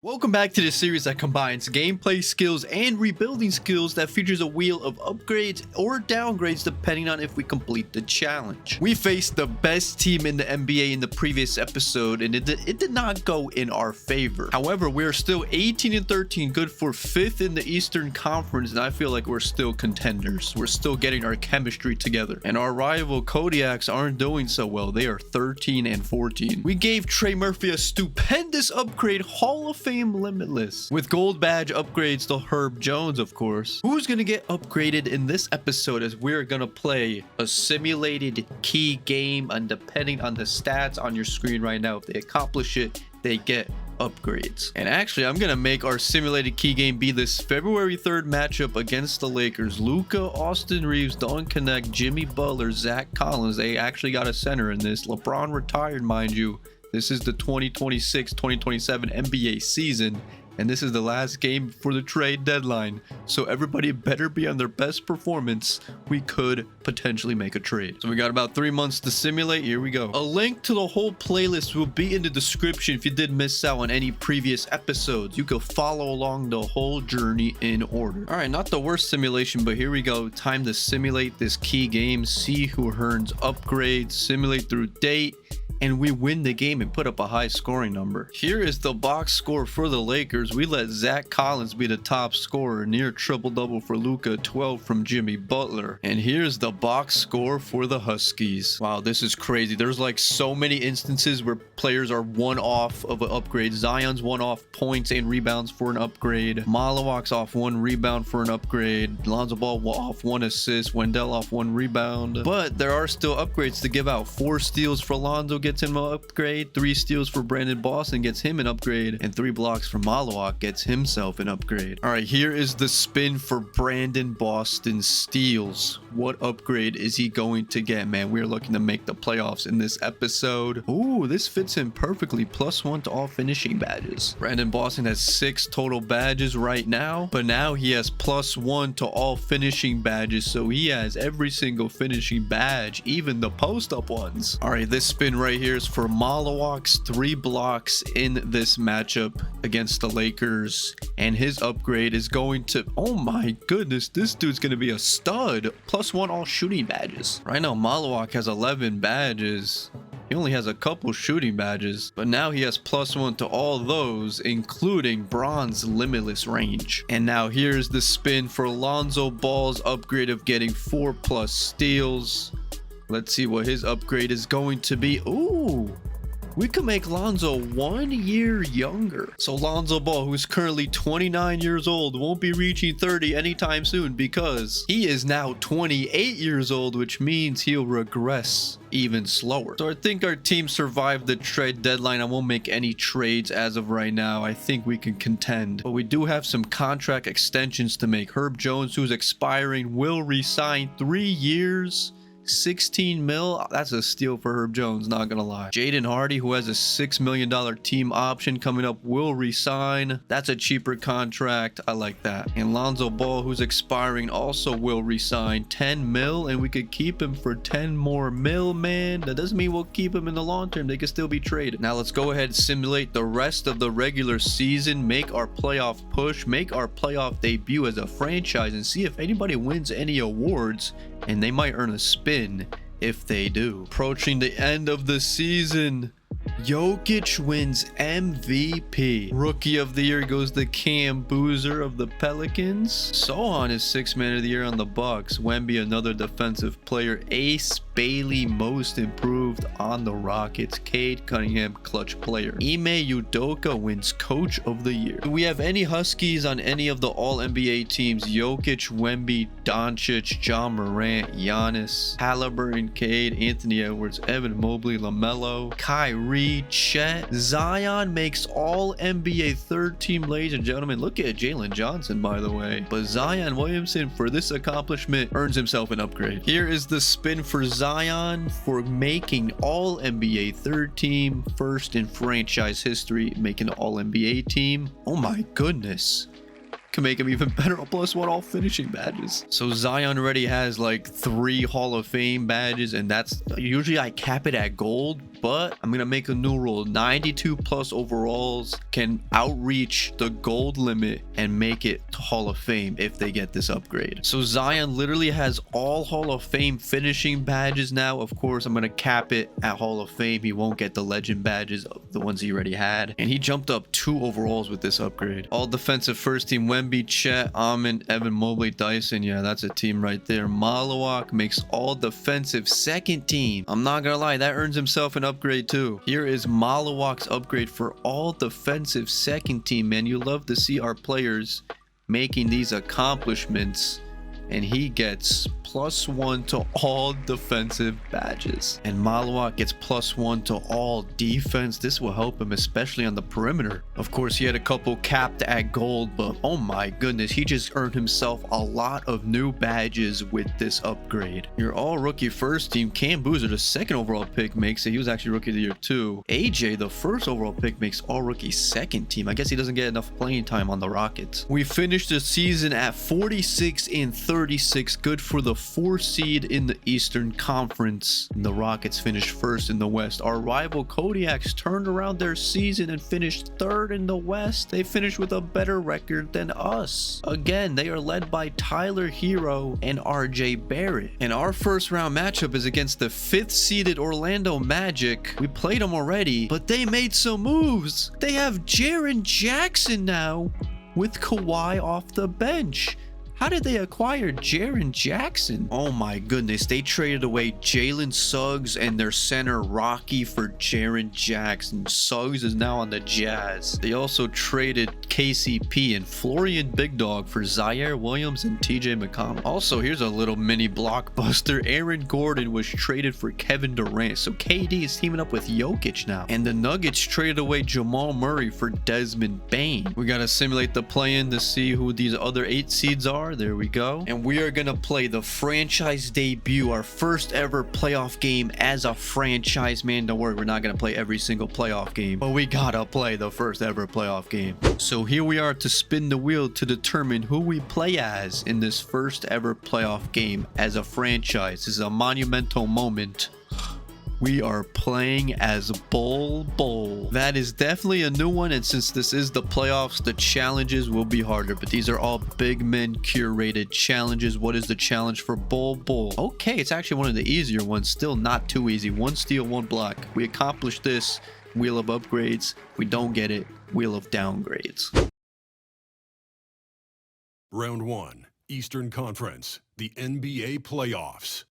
Welcome back to the series that combines gameplay skills and rebuilding skills that features a wheel of upgrades or downgrades depending on if we complete the challenge. We faced the best team in the NBA in the previous episode and it did not go in our favor. However, we're still 18-13, good for 5th in the Eastern Conference, and I feel like we're still contenders. We're still getting our chemistry together. And our rival Kodiaks aren't doing so well. They are 13-14. We gave Trey Murphy a stupendous upgrade, Hall of Fame limitless, with gold badge upgrades to Herb Jones, of course. Who's gonna get upgraded in this episode, as we're gonna play a simulated key game, and depending on the stats on your screen right now, if they accomplish it, they get upgrades. And actually, I'm gonna make our simulated key game be this February 3rd matchup against the Lakers. Luka, Austin Reeves, Don Connect, Jimmy Butler, Zach Collins. They actually got a center in this. LeBron retired, mind you. This is the 2026-2027 NBA season, and this is the last game for the trade deadline. So everybody better be on their best performance. We could potentially make a trade. So we got about 3 months to simulate. Here we go. A link to the whole playlist will be in the description if you did miss out on any previous episodes. You can follow along the whole journey in order. All right, not the worst simulation, but here we go. Time to simulate this key game, see who earns upgrades, simulate through date, and we win the game and put up a high scoring number. Here is the box score for the Lakers. We let Zach Collins be the top scorer, near triple-double for Luka, 12 from Jimmy Butler. And here's the box score for the Huskies. Wow, this is crazy. There's like so many instances where players are one off of an upgrade. Zion's one off points and rebounds for an upgrade. Malawak's off 1 rebound for an upgrade. Lonzo Ball off 1 assist. Wendell off 1 rebound. But there are still upgrades to give out. 4 steals for Lonzo gets him an upgrade, 3 steals for Brandon Boston gets him an upgrade, and 3 blocks for Malawak gets himself an upgrade. All right, here is the spin for Brandon Boston steals. What upgrade is he going to get, man? We're looking to make the playoffs in this episode. Ooh, this fits him perfectly. +1 to all finishing badges. Brandon Boston has 6 total badges right now, but now he has +1 to all finishing badges, so he has every single finishing badge, even the post-up ones. All right, this spin right here is for Malawak's 3 blocks in this matchup against the Lakers, and his upgrade is going to, oh my goodness, this dude's gonna be a stud. +1 all shooting badges. Right now Malawak has 11 badges. He only has a couple shooting badges, but now he has +1 to all those, including bronze limitless range. And now here's the spin for Lonzo Ball's upgrade of getting 4+ steals. Let's see what his upgrade is going to be. Ooh, we could make Lonzo 1 year younger. So Lonzo Ball, who's currently 29 years old, won't be reaching 30 anytime soon because he is now 28 years old, which means he'll regress even slower. So I think our team survived the trade deadline. I won't make any trades as of right now. I think we can contend, but we do have some contract extensions to make. Herb Jones, who's expiring, will resign 3 years, 16 mil. That's a steal for Herb Jones, not gonna lie. Jaden Hardy, who has a $6 million team option coming up, will resign. That's a cheaper contract. I like that. And Lonzo Ball, who's expiring, also will resign. 10 mil, and we could keep him for 10 more mil, man. That doesn't mean we'll keep him in the long term. They could still be traded. Now let's go ahead and simulate the rest of the regular season, make our playoff push, make our playoff debut as a franchise, and see if anybody wins any awards, and they might earn a spin if they do. Approaching the end of the season, Jokic wins MVP. Rookie of the Year goes to Cam Boozer of the Pelicans. Sohan is 6th Man of the Year on the Bucks. Wemby, another defensive player. Ace Bailey, most improved on the Rockets. Cade Cunningham, clutch player. Ime Udoka wins Coach of the Year. Do we have any Huskies on any of the All-NBA teams? Jokic, Wemby, Doncic, John Morant, Giannis, Halliburton, Cade, Anthony Edwards, Evan Mobley, LaMelo, Kyrie, Chet. Zion makes all NBA 3rd team, ladies and gentlemen. Look at Jalen Johnson, by the way. But Zion Williamson, for this accomplishment, earns himself an upgrade. Here is the spin for Zion for making all NBA 3rd team, first in franchise history, making an all NBA team. Oh my goodness. can make him even better. +1 all finishing badges. So Zion already has like 3 Hall of Fame badges, and that's usually I cap it at gold, but I'm gonna make a new rule. 92 plus overalls can outreach the gold limit and make it to Hall of Fame if they get this upgrade. So Zion literally has all Hall of Fame finishing badges now. Of course, I'm gonna cap it at Hall of Fame. He won't get the legend badges, the ones he already had, and he jumped up 2 overalls with this upgrade. All defensive first team: Wemby, Chet, Amon, Evan Mobley, Dyson. Yeah, that's a team right there. Malawak makes all defensive second team. I'm not gonna lie, that earns himself an upgrade too. Here is Malawak's upgrade for all defensive second team. Man, you love to see our players making these accomplishments, and he gets +1 to all defensive badges, and Malawak gets +1 to all defense. This will help him, especially on the perimeter. Of course, he had a couple capped at gold, but oh my goodness, he just earned himself a lot of new badges with this upgrade. Your all rookie first team: Cam Boozer, the 2nd overall pick, makes it. He was actually rookie of the year too. AJ, the 1st overall pick, makes all rookie second team. I guess he doesn't get enough playing time on the Rockets. We finished the season at 46-36, good for the 4th seed in the Eastern Conference. And the Rockets finished 1st in the West. Our rival Kodiaks turned around their season and finished 3rd in the West. They finished with a better record than us. Again, they are led by Tyler Hero and RJ Barrett. And our first round matchup is against the 5th seeded Orlando Magic. We played them already, but they made some moves. They have Jaren Jackson now with Kawhi off the bench. How did they acquire Jaren Jackson? Oh my goodness, they traded away Jalen Suggs and their center Rocky for Jaren Jackson. Suggs is now on the Jazz. They also traded KCP and Florian Big Dog for Zaire Williams and TJ McConnell. Also, here's a little mini blockbuster. Aaron Gordon was traded for Kevin Durant. So KD is teaming up with Jokic now. And the Nuggets traded away Jamal Murray for Desmond Bane. We gotta simulate the play-in to see who these other 8 seeds are. There we go. And we are gonna play the franchise debut, our first ever playoff game as a franchise. Man, don't worry, we're not gonna play every single playoff game, but we gotta play the first ever playoff game. So here we are to spin the wheel to determine who we play as in this first ever playoff game as a franchise. This is a monumental moment. We are playing as Bol Bol. That is definitely a new one, and since this is the playoffs, the challenges will be harder, but these are all big men curated challenges. What is the challenge for Bol Bol? Okay, it's actually one of the easier ones. Still not too easy. 1 steal, 1 block. We accomplished this. Wheel of upgrades. We don't get it. Wheel of downgrades. Round 1, Eastern Conference, the NBA playoffs.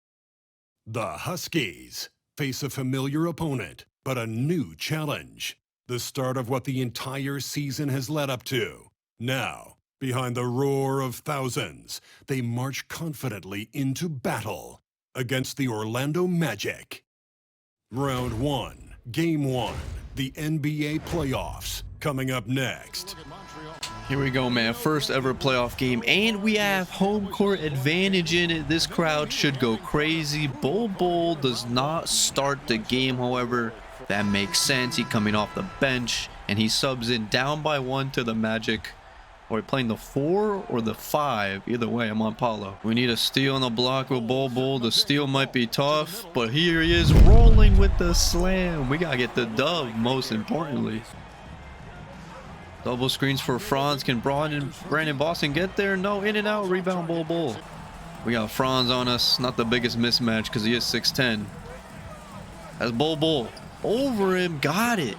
The Huskies face a familiar opponent, but a new challenge. The start of what the entire season has led up to. Now, behind the roar of thousands, they march confidently into battle against the Orlando Magic. Round 1, Game 1, the NBA playoffs, coming up next. Here we go, man. First ever playoff game, and we have home court advantage in it. This crowd should go crazy. Bol Bol does not start the game, however. That makes sense. He coming off the bench, and he subs in down by 1 to the Magic. Are we playing the 4 or the 5? Either way, I'm on Paulo. We need a steal on the block with Bol Bol. The steal might be tough, but here he is rolling with the slam. We gotta get the dub, most importantly. Double screens for Franz. Can Brandon Boston get there? No, in and out. Rebound, Bol Bol. We got Franz on us. Not the biggest mismatch because he is 6'10". That's Bol Bol. Over him. Got it.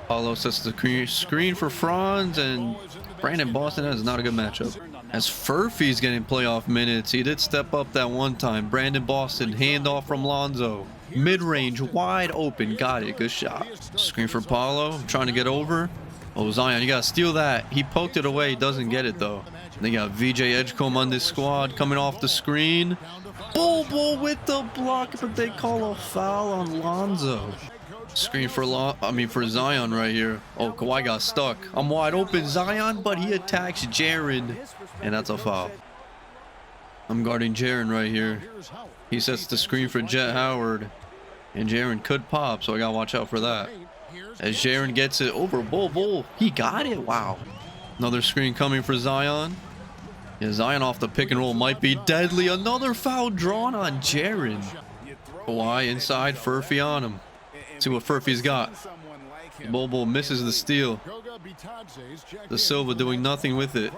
Paulo sets the screen for Franz, and Brandon Boston. That is not a good matchup. As Furphy's getting playoff minutes, he did step up that one time. Brandon Boston, handoff from Lonzo. Mid-range, wide open. Got it. Good shot. Screen for Paulo. Trying to get over. Oh, Zion, you gotta steal that. He poked it away. Doesn't get it, though. They got VJ Edgecombe on this squad coming off the screen. Bol Bol with the block, but they call a foul on Lonzo. Screen for Zion right here. Oh, Kawhi got stuck. I'm wide open, Zion, but he attacks Jaren, and that's a foul. I'm guarding Jaren right here. He sets the screen for Jet Howard, and Jaren could pop, so I gotta watch out for that. As Jaren gets it over Bol Bol, he got it. Wow. Another screen coming for Zion. Yeah, Zion off the pick and roll might be deadly. Another foul drawn on Jaren. Kawhi inside, Furphy on him. See what Furphy's got. Bobo misses the steal. The Silva doing nothing with it.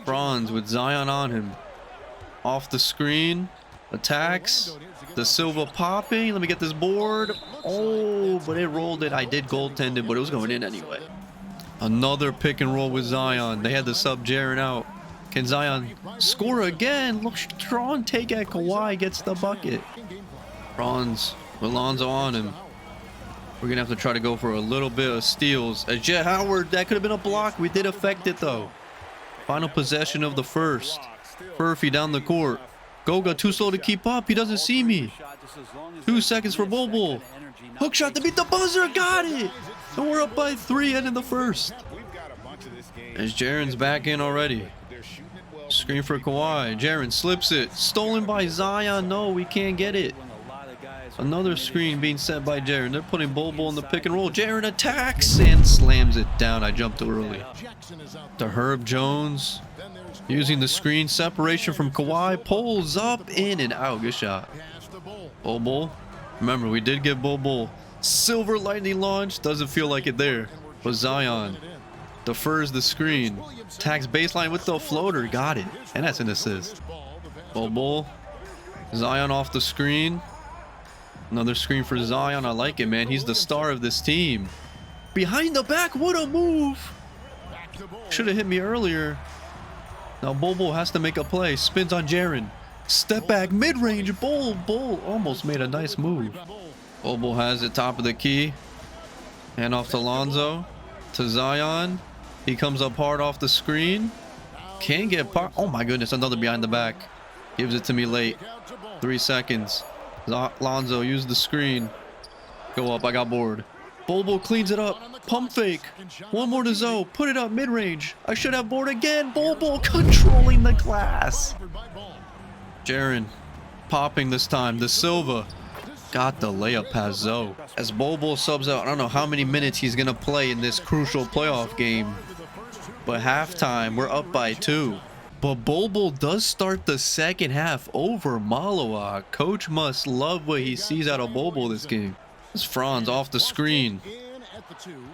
Franz with Zion on him. Off the screen. Attacks. The Silva popping. Let me get this board. Oh, but it rolled it. I did goaltend it, but it was going in anyway. Another pick and roll with Zion. They had to sub Jaren out. Can Zion score again? Look, strong take at Kawhi gets the bucket. Franz with Lonzo on him. We're gonna have to try to go for a little bit of steals. As Jet Howard, that could have been a block. We did affect it though. Final possession of the first. Furphy down the court. Goga too slow to keep up. He doesn't see me. 2 seconds for Bobo. Hook shot to beat the buzzer. Got it. And we're up by 3 ending the first. As Jaren's back in already. Screen for Kawhi. Jaren slips it. Stolen by Zion. No, we can't get it. Another screen being set by Jaren. They're putting Bobo in the pick and roll. Jaren attacks and slams it down. I jumped too early. To Herb Jones. Using the screen separation from Kawhi. Pulls up, in and out. Good shot. Bobo. Remember, we did give Bobo silver lightning launch. Doesn't feel like it there. But Zion defers the screen. Tags baseline with the floater. Got it. And that's an assist. Bobo. Zion off the screen. Another screen for Zion. I like it, man. He's the star of this team. Behind the back. What a move. Should have hit me earlier. Now Bobo has to make a play. Spins on Jaren. Step back. Mid-range. Bull almost made a nice move. Bobo has it top of the key. Hand off to Lonzo. To Zion. He comes up hard off the screen. Can't get par. Oh my goodness. Another behind the back. Gives it to me late. 3 seconds. Lonzo, use the screen. Go up. I got bored. Bobo cleans it up. Pump fake. One more to Zoe. Put it up mid-range. I should have board again. Bobo controlling the glass. Jaren popping this time. The Silva got the layup past Zoe. As Bobo subs out, I don't know how many minutes he's going to play in this crucial playoff game. But halftime, we're up by 2. But Bobo does start the second half over Malawa. Coach must love what he sees out of Bobo this game. This Franz off the screen.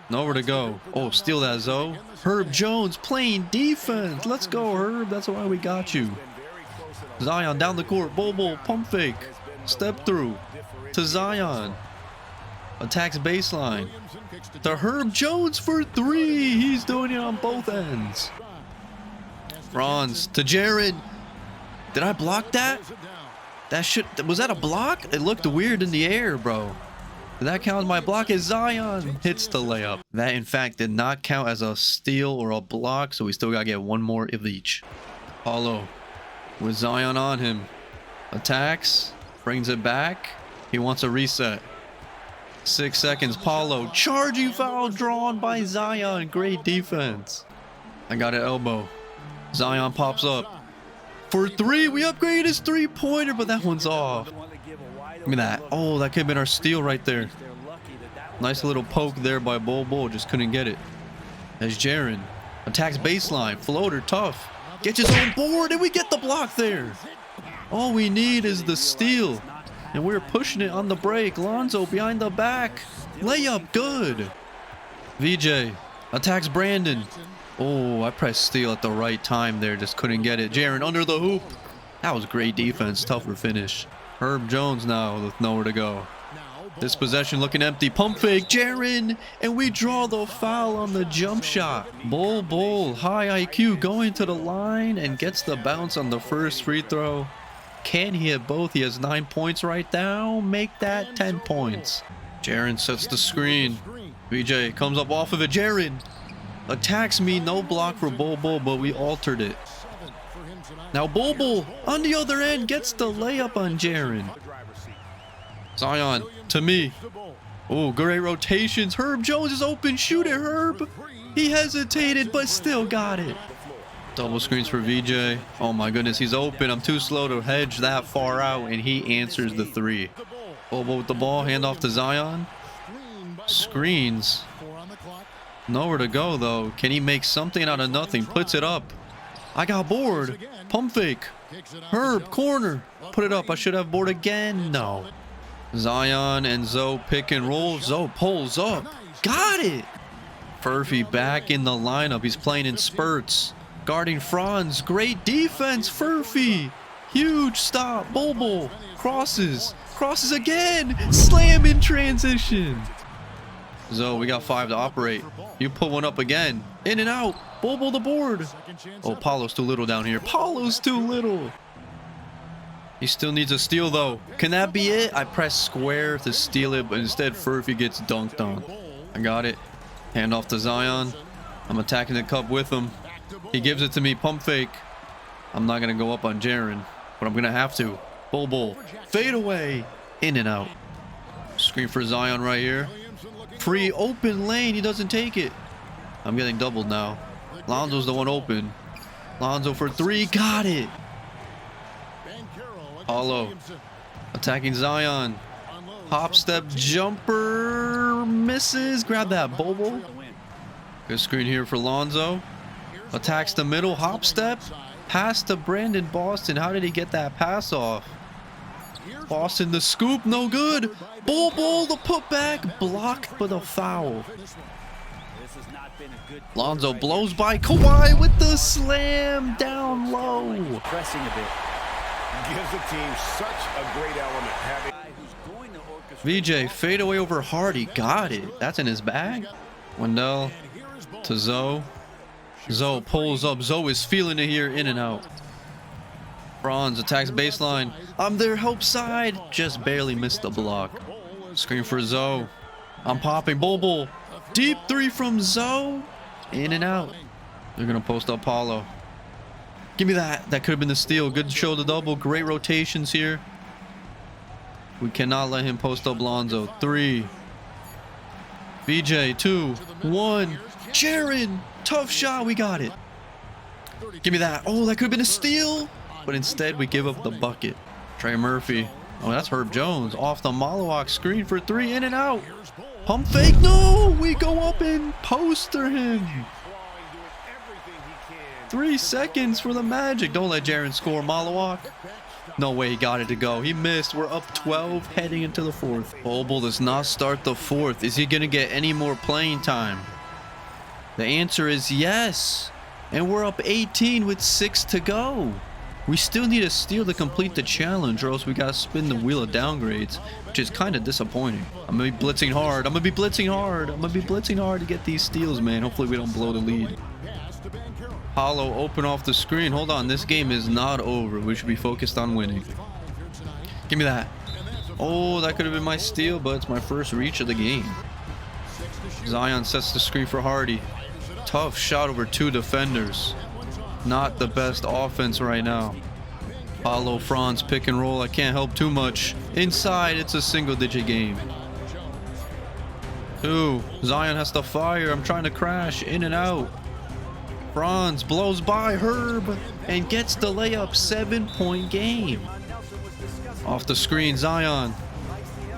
Nowhere to go. Oh, steal that, Zoe. Herb Jones playing defense. Let's go, Herb. That's why we got you. Zion down the court. Bobo pump fake. Step through. To Zion. Attacks baseline. To Herb Jones for 3. He's doing it on both ends. Franz to Jaren. Did I block that? Was that a block? It looked weird in the air, bro. Did that count as my block? As Zion hits the layup. That, in fact, did not count as a steal or a block, so we still got to get one more of each. Paulo with Zion on him. Attacks. Brings it back. He wants a reset. 6 seconds. Paulo. Charging foul drawn by Zion. Great defense. I got an elbow. Zion pops up. For 3. We upgraded his 3-pointer, but that one's off. Look at that. Oh, that could have been our steal right there. Nice little poke there by Bobo. Just couldn't get it. As Jaren attacks baseline. Floater, tough. Gets his own board, and we get the block there. All we need is the steal. And we're pushing it on the break. Lonzo behind the back. Layup, good. VJ attacks Brandon. Oh, I pressed steal at the right time there. Just couldn't get it. Jaren under the hoop. That was great defense. Tougher finish. Herb Jones now with nowhere to go. This possession looking empty. Pump fake. Jaren. And we draw the foul on the jump shot. Bull. High IQ going to the line and gets the bounce on the first free throw. Can he hit both? He has 9 points right now. Make that 10 points. Jaren sets the screen. VJ comes up off of it. Jaren attacks me. No block for Bobo, but we altered it. Now Bobo on the other end gets the layup on Jaren. Zion to me. Oh, great rotations. Herb Jones is open. Shoot it, Herb. He hesitated, but still got it. Double screens for VJ. Oh my goodness, he's open. I'm too slow to hedge that far out, and he answers the 3. Bobo with the ball. Hand off to Zion. Screens. Nowhere to go, though. Can he make something out of nothing? Puts it up. I got bored. Pump fake. Herb, corner. Put it up. I should have board again. No. Zion and Zoe pick and roll. Zoe pulls up. Got it. Furphy back in the lineup. He's playing in spurts. Guarding Franz. Great defense, Furphy. Huge stop. Bobo. Crosses. Crosses again. Slam in transition. Zoe, we got 5 to operate. You put one up again. In and out. Bobo the board. Oh, Paulo's too little down here. Paulo's too little. He still needs a steal, though. Can that be it? I press square to steal it, but instead Furphy gets dunked on. I got it. Hand off to Zion. I'm attacking the cup with him. He gives it to me. Pump fake. I'm not going to go up on Jaren, but I'm going to have to. Bobo. Fade away. In and out. Screen for Zion right here. Free open lane. He doesn't take it. I'm getting doubled now. Lonzo's the one open. Lonzo for 3. Got it. Paulo. Attacking Zion. Hop step jumper. Misses. Grab that, Bobo. Good screen here for Lonzo. Attacks the middle. Hop step. Pass to Brandon Boston. How did he get that pass off? Boston the scoop. No good. Bobo the putback. Blocked for the foul. Lonzo blows by Kawhi with the slam down low. Pressing a bit. Gives the team such a great element. VJ fade away over Hardy. Got it. That's in his bag. Wendell to Zoe. Zoe pulls up. Zoe is feeling it here. In and out. Franz attacks baseline. I'm there. Help side. Just barely missed the block. Screen for Zoe. I'm popping. Bobo. Deep 3 from Zoe. In and out. They're going to post up Paulo. Give me that. That could have been the steal. Good shoulder double. Great rotations here. We cannot let him post up Lonzo. 3. VJ. 2. 1. Jaren. Tough shot. We got it. Give me that. Oh, that could have been a steal. But instead, we give up the bucket. Trey Murphy. Oh, that's Herb Jones. Off the Malawak screen for 3. In and out. Pump fake. No. We go up and poster him. 3 seconds for the Magic. Don't let Jaren score. Malawak. No way he got it to go. He missed. We're up 12 heading into the 4th. Bobo does not start the 4th. Is he going to get any more playing time? The answer is yes. And we're up 18 with 6 to go. We still need a steal to complete the challenge, or else we got to spin the wheel of downgrades, which is kind of disappointing. I'm going to be blitzing hard. I'm going to be blitzing hard. I'm going to be blitzing hard to get these steals, man. Hopefully we don't blow the lead. Paulo open off the screen. Hold on. This game is not over. We should be focused on winning. Give me that. Oh, that could have been my steal, but it's my first reach of the game. Zion sets the screen for Hardy. Tough shot over 2 defenders. Not the best offense right now. Paulo, Franz, pick and roll. I can't help too much. Inside, it's a single-digit game. 2. Zion has to fire. I'm trying to crash. In and out. Franz blows by Herb and gets the layup. 7-point game. Off the screen, Zion.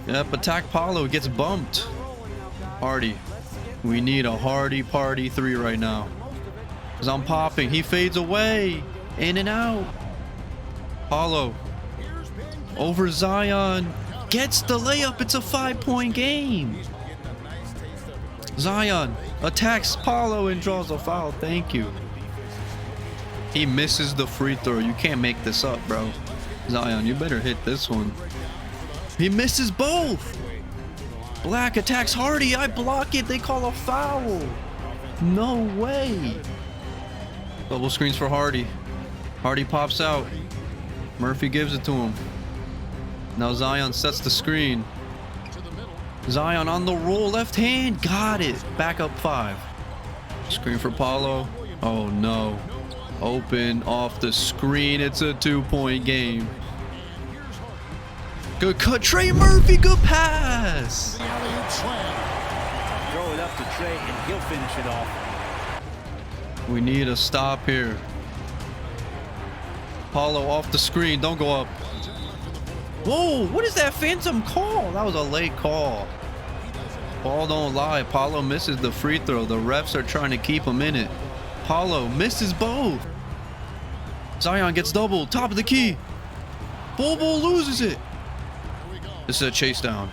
Yep, attack Paulo. Gets bumped. Hardy. We need a Hardy party 3 right now. Because I'm popping. He fades away. In and out. Paulo. Over Zion. Gets the layup. It's a 5-point game. Zion attacks Paulo and draws a foul. Thank you. He misses the free throw. You can't make this up, bro. Zion, you better hit this one. He misses both. Black attacks Hardy. I block it. They call a foul. No way. Double screens for Hardy. Hardy pops out. Murphy gives it to him. Now Zion sets the screen. Zion on the roll, left hand, got it. Back up 5. Screen for Paulo. Oh no. Open off the screen. It's a 2-point game. Good cut, Trey Murphy. Good pass. Throw it up to Trey and he'll finish it off. We need a stop here. Paulo off the screen. Don't go up. Whoa, what is that phantom call? That was a late call. Ball don't lie. Paulo misses the free throw. The refs are trying to keep him in it. Paulo misses both. Zion gets doubled. Top of the key. Bol Bol loses it. This is a chase down.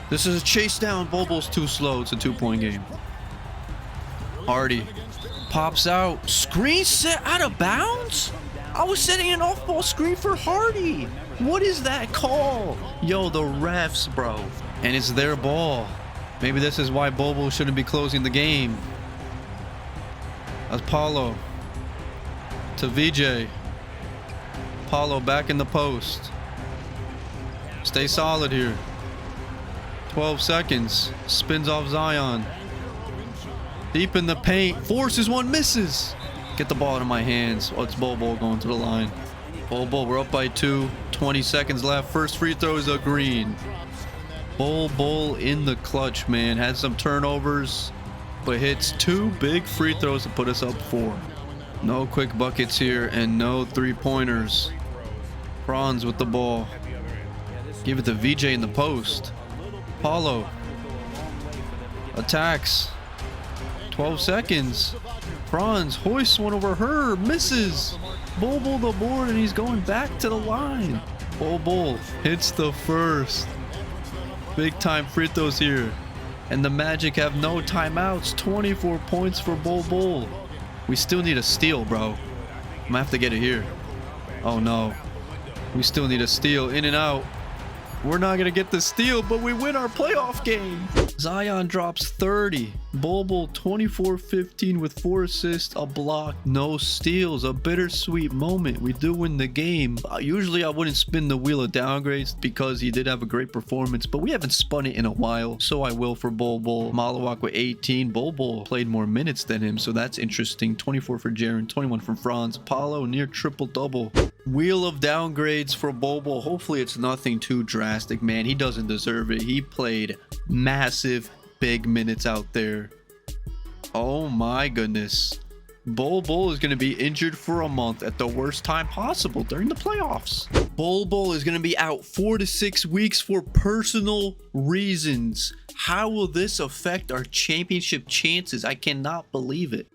This is a chase down. Bol Bol's too slow. It's a 2-point game. Hardy pops out. Screen set out of bounds? I was setting an off-ball screen for Hardy. What is that call? Yo, the refs, bro. And it's their ball. Maybe this is why Bol Bol shouldn't be closing the game. That's Paulo to VJ. Paulo back in the post. Stay solid here. 12 seconds. Spins off Zion. Deep in the paint. Forces one, misses. Get the ball out of my hands. Oh, it's Bol Bol going to the line. Bol Bol, we're up by 2. 20 seconds left. First free throw is a green. Bol Bol in the clutch, man. Had some turnovers, but hits 2 big free throws to put us up 4. No quick buckets here and no 3-pointers. Franz with the ball. Give it to VJ in the post. Paulo attacks. 12 seconds. Franz hoists one over her. Misses. Bol Bol the board, and he's going back to the line. Bol Bol hits the first. Big time free throws here. And the Magic have no timeouts. 24 points for Bol Bol. We still need a steal, bro. I'm gonna have to get it here. Oh no. We still need a steal. In and out. We're not going to get the steal, but we win our playoff game. Zion drops 30. Bol Bol 24-15 with 4 assists, a block, no steals. A bittersweet moment. We do win the game. Usually I wouldn't spin the wheel of downgrades because he did have a great performance, but we haven't spun it in a while, so I will for Bol Bol. Malawak with 18. Bol Bol played more minutes than him, so that's interesting. 24 for Jaren, 21 for Franz. Paulo near triple-double. Wheel of downgrades for Bol Bol. Hopefully it's nothing too drastic, man. He doesn't deserve it. He played massive big minutes out there. Oh my goodness. Bol Bol is going to be injured for a month at the worst time possible during the playoffs. Bol Bol is going to be out 4 to 6 weeks for personal reasons. How will this affect our championship chances? I cannot believe it.